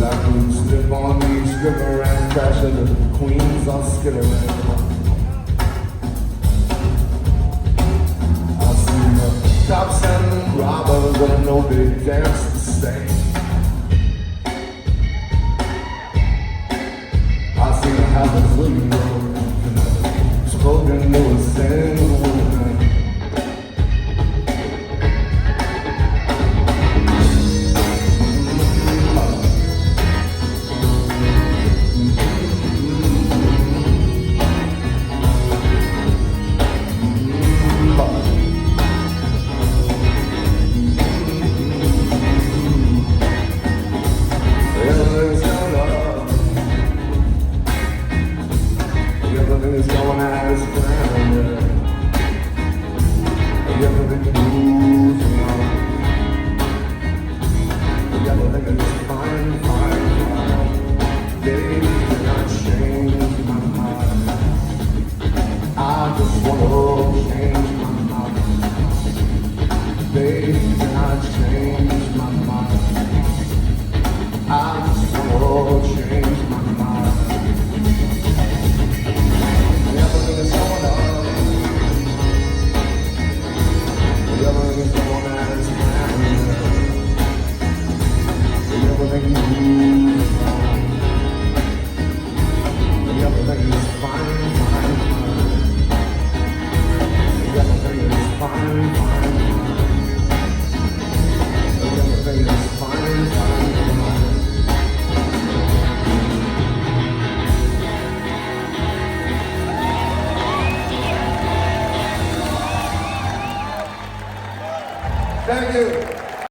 I can slip on each river and crash into the Queens on skittering. I see the cops and the robbers, and I know they dance the same. I see the houses living room, and spoken to a single woman. Everything's going as planned. Everything moves along. Everything is fine, fine, fine. Baby, can I change my mind? I just want to change my mind. Baby, can I change my mind? I just want to change my mind. Everything is going on. Everything is going as planned. Everything moves on. Everything is fine, fine, fine. Everything is fine, fine, fine. Everything is fine, fine, fine. Thank you.